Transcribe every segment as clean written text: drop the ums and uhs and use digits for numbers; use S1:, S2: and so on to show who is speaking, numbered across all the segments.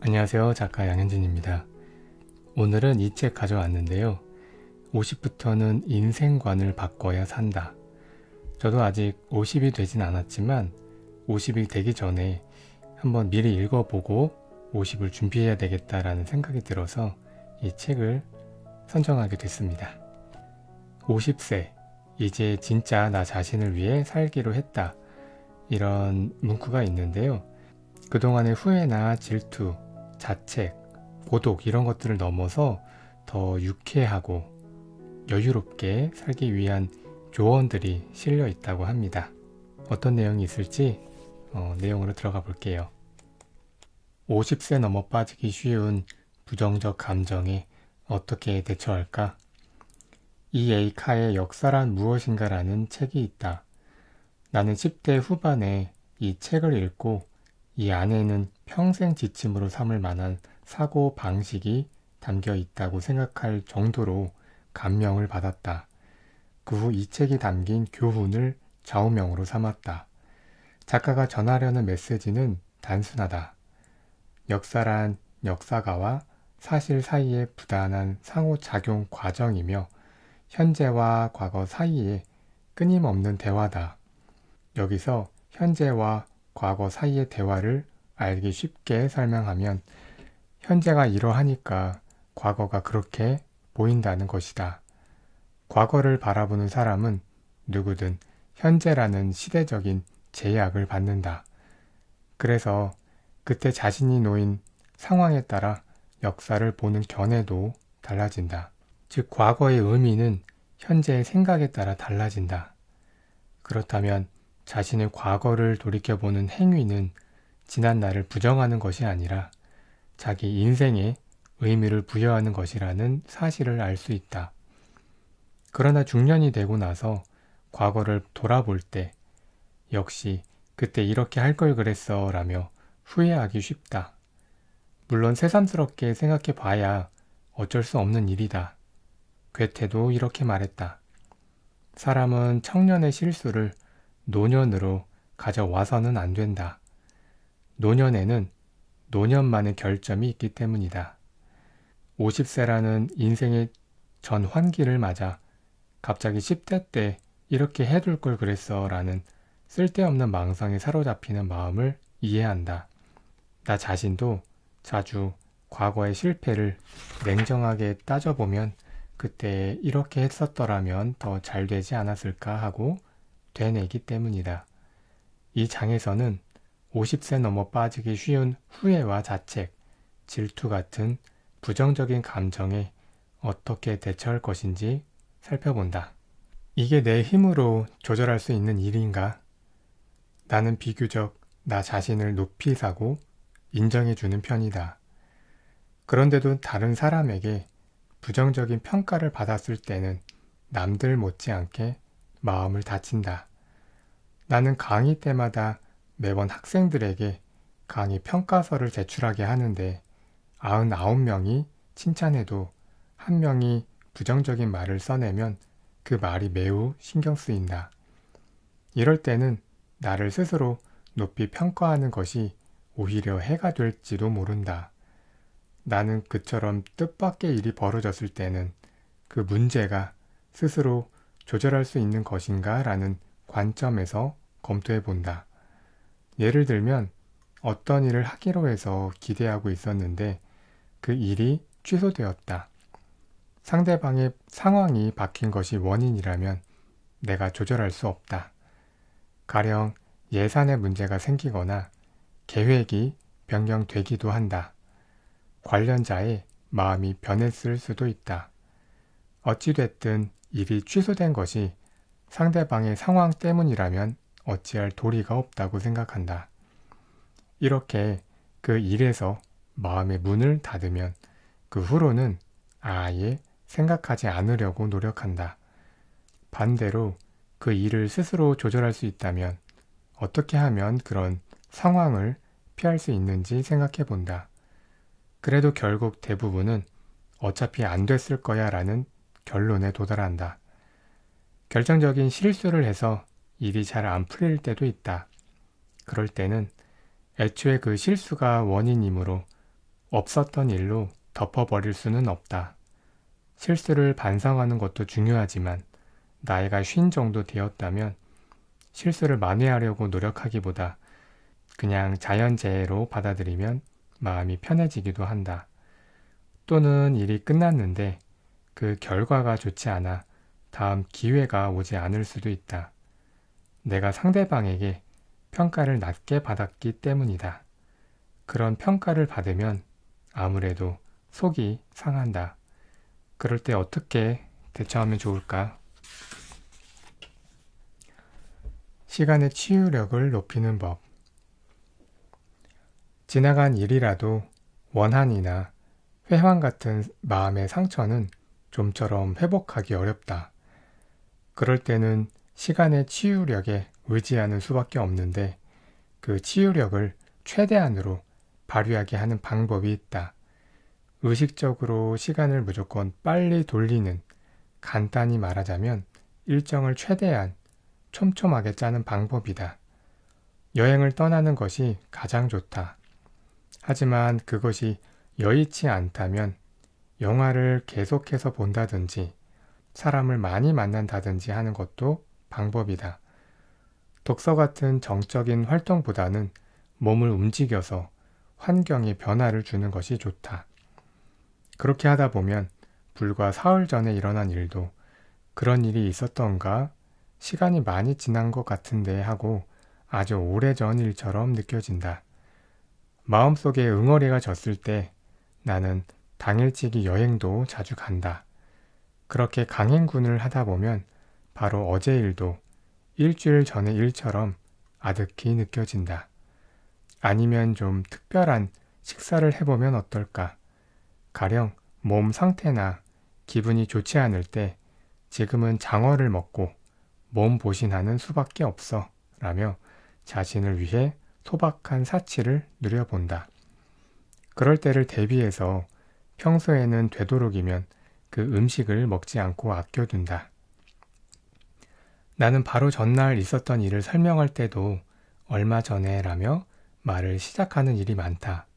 S1: 안녕하세요. 작가 양현진입니다. 오늘은 이 책 가져왔는데요. 50부터는 인생관을 바꿔야 산다. 저도 아직 50이 되진 않았지만 50이 되기 전에 한번 미리 읽어보고 50을 준비해야 되겠다라는 생각이 들어서 이 책을 선정하게 됐습니다. 50세, 이제 진짜 나 자신을 위해 살기로 했다. 이런 문구가 있는데요. 그동안의 후회나 질투, 자책, 고독 이런 것들을 넘어서 더 유쾌하고 여유롭게 살기 위한 조언들이 실려 있다고 합니다. 어떤 내용이 있을지 내용으로 들어가 볼게요. 50세 넘어 빠지기 쉬운 부정적 감정에 어떻게 대처할까? E.A. 카의 역사란 무엇인가라는 책이 있다. 나는 10대 후반에 이 책을 읽고 이 안에는 평생 지침으로 삼을 만한 사고 방식이 담겨 있다고 생각할 정도로 감명을 받았다. 그 후 이 책이 담긴 교훈을 좌우명으로 삼았다. 작가가 전하려는 메시지는 단순하다. 역사란 역사가와 사실 사이의 부단한 상호작용 과정이며 현재와 과거 사이에 끊임없는 대화다. 여기서 현재와 과거 사이의 대화를 알기 쉽게 설명하면 현재가 이러하니까 과거가 그렇게 보인다는 것이다. 과거를 바라보는 사람은 누구든 현재라는 시대적인 제약을 받는다. 그래서 그때 자신이 놓인 상황에 따라 역사를 보는 견해도 달라진다. 즉 과거의 의미는 현재의 생각에 따라 달라진다. 그렇다면 자신의 과거를 돌이켜보는 행위는 지난 날을 부정하는 것이 아니라 자기 인생에 의미를 부여하는 것이라는 사실을 알 수 있다. 그러나 중년이 되고 나서 과거를 돌아볼 때 역시 그때 이렇게 할 걸 그랬어 라며 후회하기 쉽다. 물론 새삼스럽게 생각해 봐야 어쩔 수 없는 일이다. 괴테도 이렇게 말했다. 사람은 청년의 실수를 노년으로 가져와서는 안 된다. 노년에는 노년만의 결점이 있기 때문이다. 50세라는 인생의 전환기를 맞아 갑자기 10대 때 이렇게 해둘 걸 그랬어 라는 쓸데없는 망상에 사로잡히는 마음을 이해한다. 나 자신도 자주 과거의 실패를 냉정하게 따져보면 그때 이렇게 했었더라면 더 잘 되지 않았을까 하고 되뇌기 때문이다. 이 장에서는 50세 넘어 빠지기 쉬운 후회와 자책, 질투 같은 부정적인 감정에 어떻게 대처할 것인지 살펴본다. 이게 내 힘으로 조절할 수 있는 일인가? 나는 비교적 나 자신을 높이 사고 인정해주는 편이다. 그런데도 다른 사람에게 부정적인 평가를 받았을 때는 남들 못지않게 마음을 다친다. 나는 강의 때마다 매번 학생들에게 강의 평가서를 제출하게 하는데 99명이 칭찬해도 1명이 부정적인 말을 써내면 그 말이 매우 신경 쓰인다. 이럴 때는 나를 스스로 높이 평가하는 것이 오히려 해가 될지도 모른다. 나는 그처럼 뜻밖의 일이 벌어졌을 때는 그 문제가 스스로 조절할 수 있는 것인가 라는 관점에서 검토해 본다. 예를 들면 어떤 일을 하기로 해서 기대하고 있었는데 그 일이 취소되었다. 상대방의 상황이 바뀐 것이 원인이라면 내가 조절할 수 없다. 가령 예산에 문제가 생기거나 계획이 변경되기도 한다. 관련자의 마음이 변했을 수도 있다. 어찌됐든 일이 취소된 것이 상대방의 상황 때문이라면 어찌할 도리가 없다고 생각한다. 이렇게 그 일에서 마음의 문을 닫으면 그 후로는 아예 생각하지 않으려고 노력한다. 반대로 그 일을 스스로 조절할 수 있다면 어떻게 하면 그런 상황을 피할 수 있는지 생각해 본다. 그래도 결국 대부분은 어차피 안 됐을 거야 라는 결론에 도달한다. 결정적인 실수를 해서 일이 잘 안 풀릴 때도 있다. 그럴 때는 애초에 그 실수가 원인이므로 없었던 일로 덮어버릴 수는 없다. 실수를 반성하는 것도 중요하지만 나이가 50 정도 되었다면 실수를 만회하려고 노력하기보다 그냥 자연재해로 받아들이면 마음이 편해지기도 한다. 또는 일이 끝났는데 그 결과가 좋지 않아 다음 기회가 오지 않을 수도 있다. 내가 상대방에게 평가를 낮게 받았기 때문이다. 그런 평가를 받으면 아무래도 속이 상한다. 그럴 때 어떻게 대처하면 좋을까? 시간의 치유력을 높이는 법. 지나간 일이라도 원한이나 회한 같은 마음의 상처는 좀처럼 회복하기 어렵다. 그럴 때는 시간의 치유력에 의지하는 수밖에 없는데 그 치유력을 최대한으로 발휘하게 하는 방법이 있다. 의식적으로 시간을 무조건 빨리 돌리는, 간단히 말하자면 일정을 최대한 촘촘하게 짜는 방법이다. 여행을 떠나는 것이 가장 좋다. 하지만 그것이 여의치 않다면 영화를 계속해서 본다든지 사람을 많이 만난다든지 하는 것도 방법이다. 독서 같은 정적인 활동보다는 몸을 움직여서 환경에 변화를 주는 것이 좋다. 그렇게 하다 보면 불과 사흘 전에 일어난 일도 그런 일이 있었던가 시간이 많이 지난 것 같은데 하고 아주 오래전 일처럼 느껴진다. 마음속에 응어리가 졌을 때 나는 당일치기 여행도 자주 간다. 그렇게 강행군을 하다 보면 바로 어제 일도 일주일 전의 일처럼 아득히 느껴진다. 아니면 좀 특별한 식사를 해보면 어떨까? 가령 몸 상태나 기분이 좋지 않을 때 지금은 장어를 먹고 몸보신하는 수밖에 없어 라며 자신을 위해 소박한 사치를 누려본다. 그럴 때를 대비해서 평소에는 되도록이면 그 음식을 먹지 않고 아껴둔다. 나는 바로 전날 있었던 일을 설명할 때도 얼마 전에 라며 말을 시작하는 일이 많다.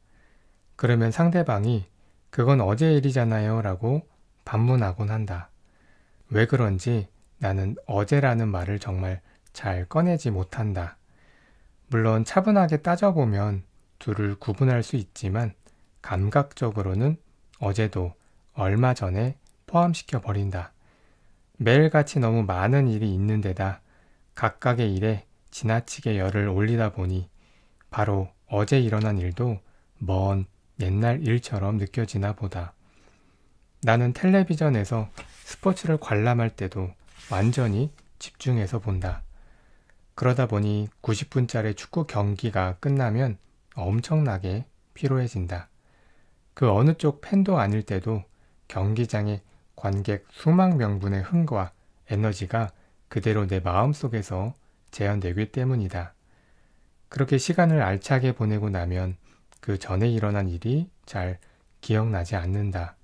S1: 그러면 상대방이 그건 어제 일이잖아요 라고 반문하곤 한다. 왜 그런지 나는 어제라는 말을 정말 잘 꺼내지 못한다. 물론 차분하게 따져보면 둘을 구분할 수 있지만 감각적으로는 어제도 얼마 전에 포함시켜 버린다. 매일같이 너무 많은 일이 있는 데다 각각의 일에 지나치게 열을 올리다 보니 바로 어제 일어난 일도 먼 옛날 일처럼 느껴지나 보다. 나는 텔레비전에서 스포츠를 관람할 때도 완전히 집중해서 본다. 그러다 보니 90분짜리 축구 경기가 끝나면 엄청나게 피로해진다. 그 어느 쪽 팬도 아닐 때도 경기장의 관객 수만 명분의 흥과 에너지가 그대로 내 마음속에서 재현되기 때문이다. 그렇게 시간을 알차게 보내고 나면 그 전에 일어난 일이 잘 기억나지 않는다.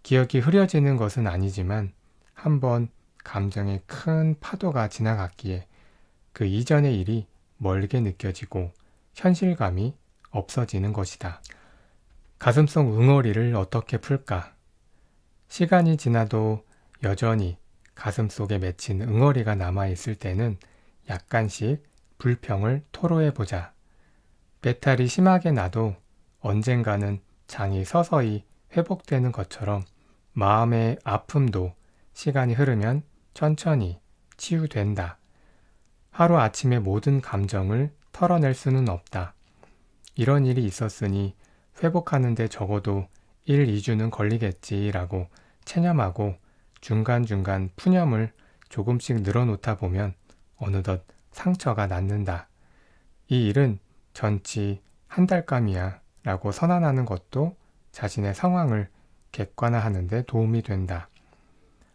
S1: 기억이 흐려지는 것은 아니지만 한번 감정의 큰 파도가 지나갔기에 그 이전의 일이 멀게 느껴지고 현실감이 없어지는 것이다. 가슴속 응어리를 어떻게 풀까? 시간이 지나도 여전히 가슴속에 맺힌 응어리가 남아있을 때는 약간씩 불평을 토로해보자. 배탈이 심하게 나도 언젠가는 장이 서서히 회복되는 것처럼 마음의 아픔도 시간이 흐르면 천천히 치유된다. 하루아침에 모든 감정을 털어낼 수는 없다. 이런 일이 있었으니 회복하는데 적어도 1, 2주는 걸리겠지라고 체념하고 중간중간 푸념을 조금씩 늘어놓다 보면 어느덧 상처가 낫는다. 이 일은 전치 한 달감이야 라고 선언하는 것도 자신의 상황을 객관화하는 데 도움이 된다.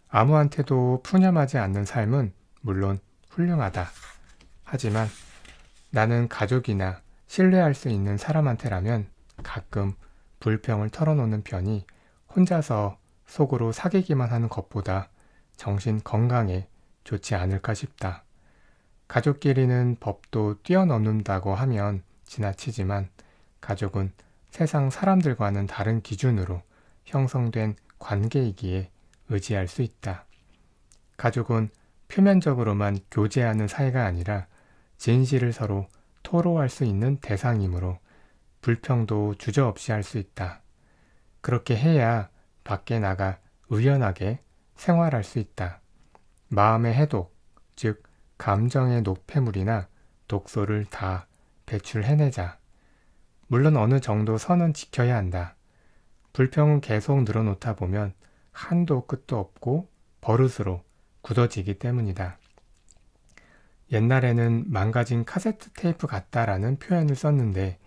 S1: 아무한테도 푸념하지 않는 삶은 물론 훌륭하다. 하지만 나는 가족이나 신뢰할 수 있는 사람한테라면 가끔 불평을 털어놓는 편이 혼자서 속으로 사귀기만 하는 것보다 정신 건강에 좋지 않을까 싶다. 가족끼리는 법도 뛰어넘는다고 하면 지나치지만 가족은 세상 사람들과는 다른 기준으로 형성된 관계이기에 의지할 수 있다. 가족은 표면적으로만 교제하는 사이가 아니라 진실을 서로 토로할 수 있는 대상이므로 불평도 주저없이 할 수 있다. 그렇게 해야 밖에 나가 의연하게 생활할 수 있다. 마음의 해독, 즉 감정의 노폐물이나 독소를 다 배출해내자. 물론 어느 정도 선은 지켜야 한다. 불평은 계속 늘어놓다 보면 한도 끝도 없고 버릇으로 굳어지기 때문이다. 옛날에는 망가진 카세트 테이프 같다라는 표현을 썼는데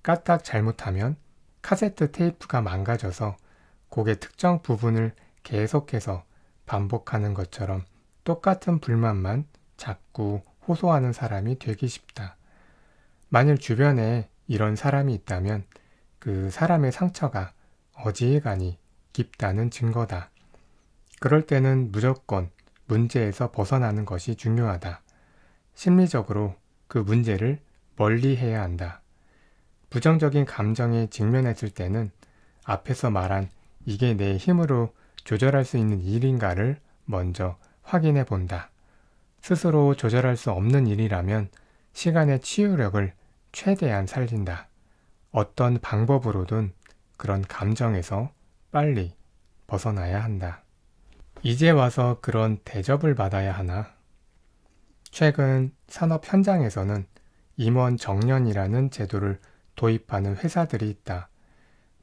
S1: 까딱 잘못하면 카세트 테이프가 망가져서 곡의 특정 부분을 계속해서 반복하는 것처럼 똑같은 불만만 자꾸 호소하는 사람이 되기 쉽다. 만일 주변에 이런 사람이 있다면 그 사람의 상처가 어지간히 깊다는 증거다. 그럴 때는 무조건 문제에서 벗어나는 것이 중요하다. 심리적으로 그 문제를 멀리해야 한다. 부정적인 감정에 직면했을 때는 앞에서 말한 이게 내 힘으로 조절할 수 있는 일인가를 먼저 확인해 본다. 스스로 조절할 수 없는 일이라면 시간의 치유력을 최대한 살린다. 어떤 방법으로든 그런 감정에서 빨리 벗어나야 한다. 이제 와서 그런 대접을 받아야 하나? 최근 산업 현장에서는 임원 정년이라는 제도를 도입하는 회사들이 있다.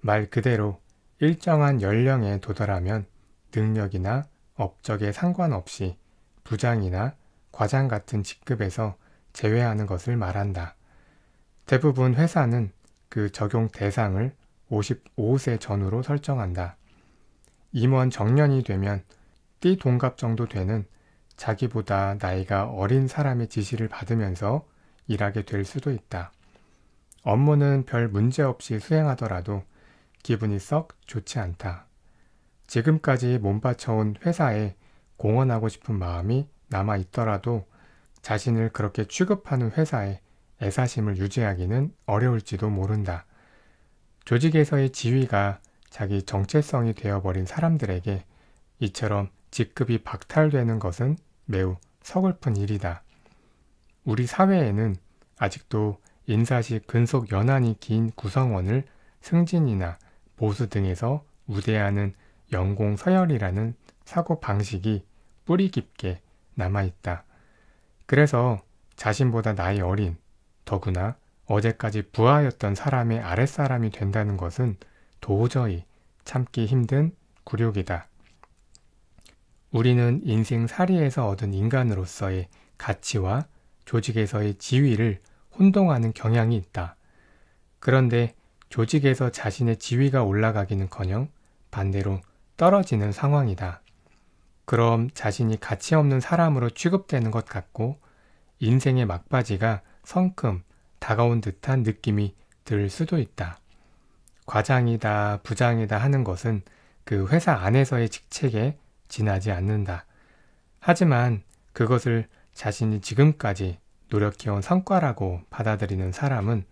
S1: 말 그대로 일정한 연령에 도달하면 능력이나 업적에 상관없이 부장이나 과장 같은 직급에서 제외하는 것을 말한다. 대부분 회사는 그 적용 대상을 55세 전후로 설정한다. 임원 정년이 되면 띠동갑 정도 되는 자기보다 나이가 어린 사람의 지시를 받으면서 일하게 될 수도 있다. 업무는 별 문제 없이 수행하더라도 기분이 썩 좋지 않다. 지금까지 몸바쳐온 회사에 공헌하고 싶은 마음이 남아있더라도 자신을 그렇게 취급하는 회사에 애사심을 유지하기는 어려울지도 모른다. 조직에서의 지위가 자기 정체성이 되어버린 사람들에게 이처럼 직급이 박탈되는 것은 매우 서글픈 일이다. 우리 사회에는 아직도 인사시 근속 연한이 긴 구성원을 승진이나 보수 등에서 우대하는 연공 서열이라는 사고방식이 뿌리 깊게 남아있다. 그래서 자신보다 나이 어린, 더구나 어제까지 부하였던 사람의 아랫사람이 된다는 것은 도저히 참기 힘든 굴욕이다. 우리는 인생살이에서 얻은 인간으로서의 가치와 조직에서의 지위를 혼동하는 경향이 있다. 그런데 조직에서 자신의 지위가 올라가기는커녕 반대로 떨어지는 상황이다. 그럼 자신이 가치 없는 사람으로 취급되는 것 같고 인생의 막바지가 성큼 다가온 듯한 느낌이 들 수도 있다. 과장이다, 부장이다 하는 것은 그 회사 안에서의 직책에 지나지 않는다. 하지만 그것을 자신이 지금까지 노력해온 성과라고 받아들이는 사람은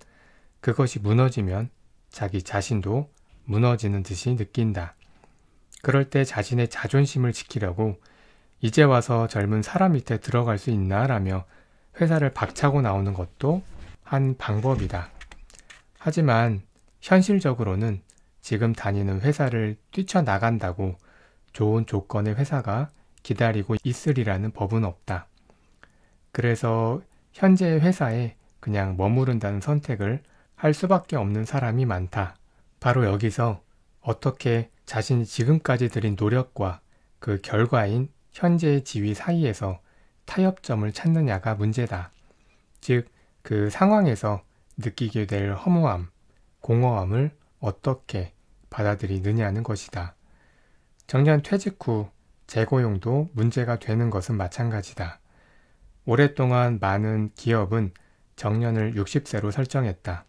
S1: 그것이 무너지면 자기 자신도 무너지는 듯이 느낀다. 그럴 때 자신의 자존심을 지키려고 이제 와서 젊은 사람 밑에 들어갈 수 있나 라며 회사를 박차고 나오는 것도 한 방법이다. 하지만 현실적으로는 지금 다니는 회사를 뛰쳐나간다고 좋은 조건의 회사가 기다리고 있으리라는 법은 없다. 그래서 현재의 회사에 그냥 머무른다는 선택을 할 수밖에 없는 사람이 많다. 바로 여기서 어떻게 자신이 지금까지 들인 노력과 그 결과인 현재의 지위 사이에서 타협점을 찾느냐가 문제다. 즉, 그 상황에서 느끼게 될 허무함, 공허함을 어떻게 받아들이느냐는 것이다. 정년 퇴직 후 재고용도 문제가 되는 것은 마찬가지다. 오랫동안 많은 기업은 정년을 60세로 설정했다.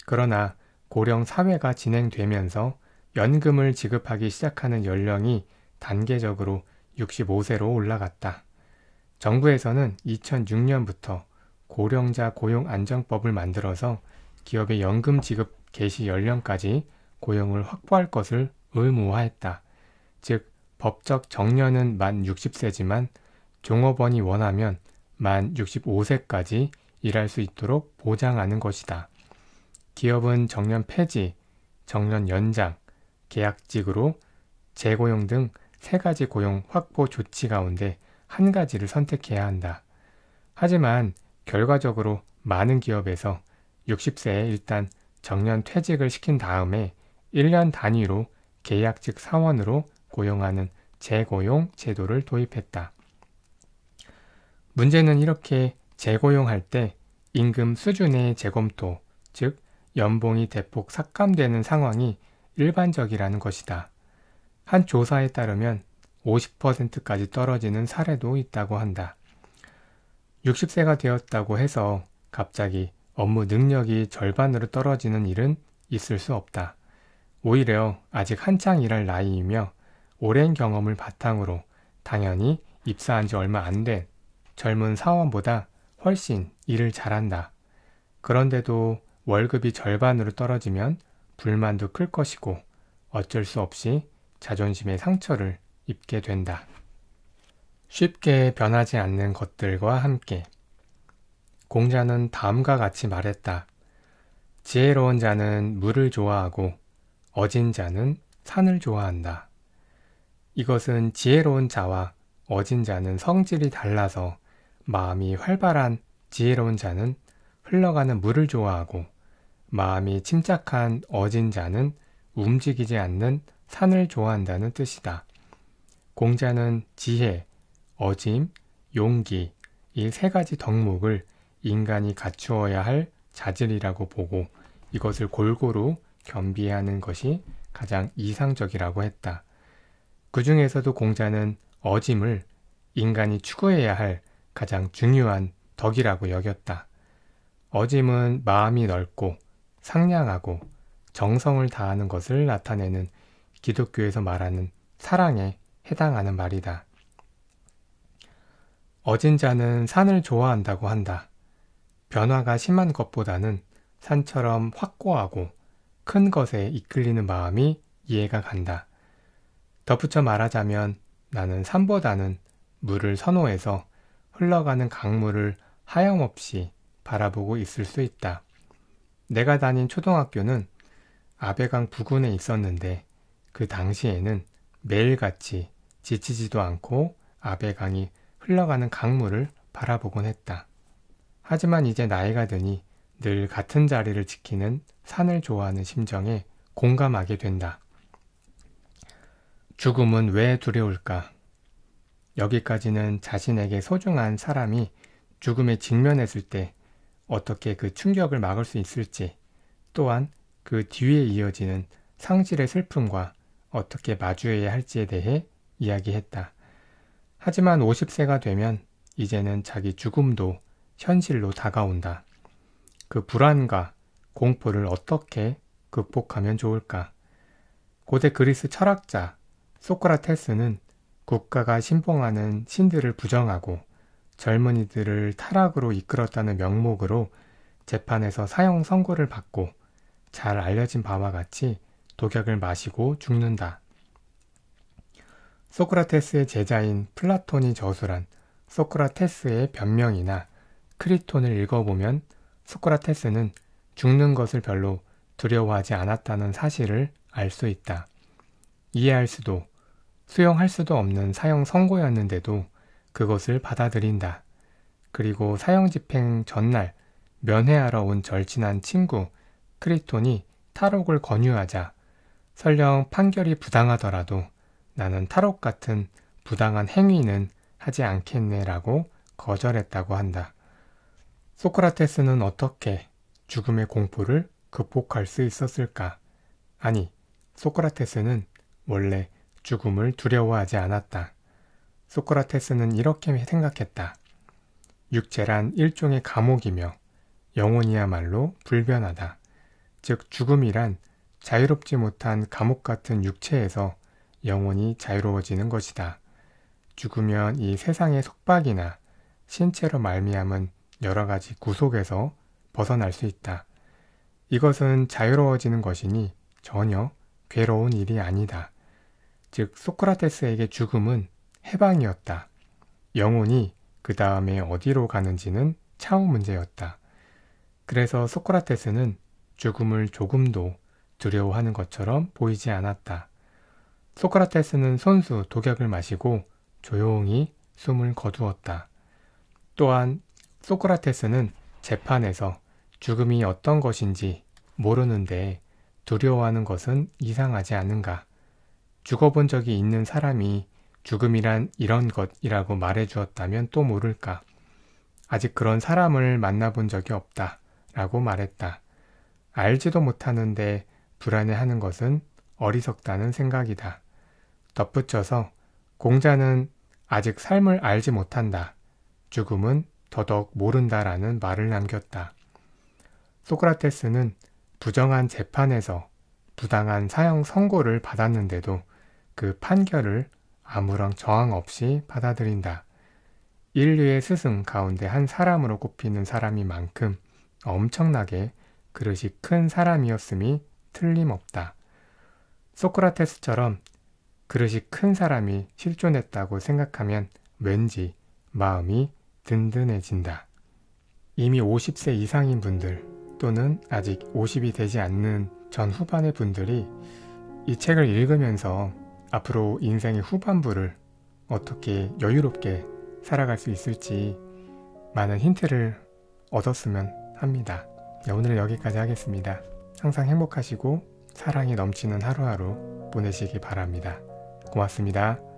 S1: 그러나 고령 사회가 진행되면서 연금을 지급하기 시작하는 연령이 단계적으로 65세로 올라갔다. 정부에서는 2006년부터 고령자 고용 안정법을 만들어서 기업의 연금 지급 개시 연령까지 고용을 확보할 것을 의무화했다. 즉 법적 정년은 만 60세지만 종업원이 원하면 만 65세까지 일할 수 있도록 보장하는 것이다. 기업은 정년 폐지, 정년 연장, 계약직으로 재고용 등 3가지 고용 확보 조치 가운데 한 가지를 선택해야 한다. 하지만 결과적으로 많은 기업에서 60세에 일단 정년 퇴직을 시킨 다음에 1년 단위로 계약직 사원으로 고용하는 재고용 제도를 도입했다. 문제는 이렇게 재고용할 때 임금 수준의 재검토, 즉 연봉이 대폭 삭감되는 상황이 일반적이라는 것이다. 한 조사에 따르면 50%까지 떨어지는 사례도 있다고 한다. 60세가 되었다고 해서 갑자기 업무 능력이 절반으로 떨어지는 일은 있을 수 없다. 오히려 아직 한창 일할 나이이며 오랜 경험을 바탕으로 당연히 입사한 지 얼마 안 된 젊은 사원보다 훨씬 일을 잘한다. 그런데도 월급이 절반으로 떨어지면 불만도 클 것이고 어쩔 수 없이 자존심의 상처를 입게 된다. 쉽게 변하지 않는 것들과 함께 공자는 다음과 같이 말했다. 지혜로운 자는 물을 좋아하고 어진 자는 산을 좋아한다. 이것은 지혜로운 자와 어진 자는 성질이 달라서 마음이 활발한 지혜로운 자는 흘러가는 물을 좋아하고 마음이 침착한 어진 자는 움직이지 않는 산을 좋아한다는 뜻이다. 공자는 지혜, 어짐, 용기 이 3가지 덕목을 인간이 갖추어야 할 자질이라고 보고 이것을 골고루 겸비하는 것이 가장 이상적이라고 했다. 그 중에서도 공자는 어짐을 인간이 추구해야 할 가장 중요한 덕이라고 여겼다. 어짐은 마음이 넓고 상냥하고 정성을 다하는 것을 나타내는 기독교에서 말하는 사랑에 해당하는 말이다. 어진 자는 산을 좋아한다고 한다. 변화가 심한 것보다는 산처럼 확고하고 큰 것에 이끌리는 마음이 이해가 간다. 덧붙여 말하자면 나는 산보다는 물을 선호해서 흘러가는 강물을 하염없이 바라보고 있을 수 있다. 내가 다닌 초등학교는 아베강 부근에 있었는데 그 당시에는 매일같이 지치지도 않고 아베강이 흘러가는 강물을 바라보곤 했다. 하지만 이제 나이가 드니 늘 같은 자리를 지키는 산을 좋아하는 심정에 공감하게 된다. 죽음은 왜 두려울까? 여기까지는 자신에게 소중한 사람이 죽음에 직면했을 때 어떻게 그 충격을 막을 수 있을지, 또한 그 뒤에 이어지는 상실의 슬픔과 어떻게 마주해야 할지에 대해 이야기했다. 하지만 50세가 되면 이제는 자기 죽음도 현실로 다가온다. 그 불안과 공포를 어떻게 극복하면 좋을까? 고대 그리스 철학자 소크라테스는 국가가 신봉하는 신들을 부정하고 젊은이들을 타락으로 이끌었다는 명목으로 재판에서 사형 선고를 받고 잘 알려진 바와 같이 독약을 마시고 죽는다. 소크라테스의 제자인 플라톤이 저술한 소크라테스의 변명이나 크리톤을 읽어보면 소크라테스는 죽는 것을 별로 두려워하지 않았다는 사실을 알 수 있다. 이해할 수도 수용할 수도 없는 사형 선고였는데도 그것을 받아들인다. 그리고 사형 집행 전날 면회하러 온 절친한 친구 크리톤이 탈옥을 권유하자 설령 판결이 부당하더라도 나는 탈옥 같은 부당한 행위는 하지 않겠네라고 거절했다고 한다. 소크라테스는 어떻게 죽음의 공포를 극복할 수 있었을까? 아니, 소크라테스는 원래 죽음을 두려워하지 않았다. 소크라테스는 이렇게 생각했다. 육체란 일종의 감옥이며 영혼이야말로 불변하다. 즉 죽음이란 자유롭지 못한 감옥 같은 육체에서 영혼이 자유로워지는 것이다. 죽으면 이 세상의 속박이나 신체로 말미암은 여러 가지 구속에서 벗어날 수 있다. 이것은 자유로워지는 것이니 전혀 괴로운 일이 아니다. 즉 소크라테스에게 죽음은 해방이었다. 영혼이 그 다음에 어디로 가는지는 차후 문제였다. 그래서 소크라테스는 죽음을 조금도 두려워하는 것처럼 보이지 않았다. 소크라테스는 손수 독약을 마시고 조용히 숨을 거두었다. 또한 소크라테스는 재판에서 죽음이 어떤 것인지 모르는데 두려워하는 것은 이상하지 않은가? 죽어본 적이 있는 사람이 죽음이란 이런 것이라고 말해주었다면 또 모를까? 아직 그런 사람을 만나본 적이 없다 라고 말했다. 알지도 못하는데 불안해하는 것은 어리석다는 생각이다. 덧붙여서 공자는 아직 삶을 알지 못한다. 죽음은 더더욱 모른다라는 말을 남겼다. 소크라테스는 부정한 재판에서 부당한 사형 선고를 받았는데도 그 판결을 아무런 저항 없이 받아들인다. 인류의 스승 가운데 한 사람으로 꼽히는 사람인 만큼 엄청나게 그릇이 큰 사람이었음이 틀림없다. 소크라테스처럼 그릇이 큰 사람이 실존했다고 생각하면 왠지 마음이 든든해진다. 이미 50세 이상인 분들 또는 아직 50이 되지 않는 전 후반의 분들이 이 책을 읽으면서 앞으로 인생의 후반부를 어떻게 여유롭게 살아갈 수 있을지 많은 힌트를 얻었으면 합니다. 네, 오늘은 여기까지 하겠습니다. 항상 행복하시고 사랑이 넘치는 하루하루 보내시기 바랍니다. 고맙습니다.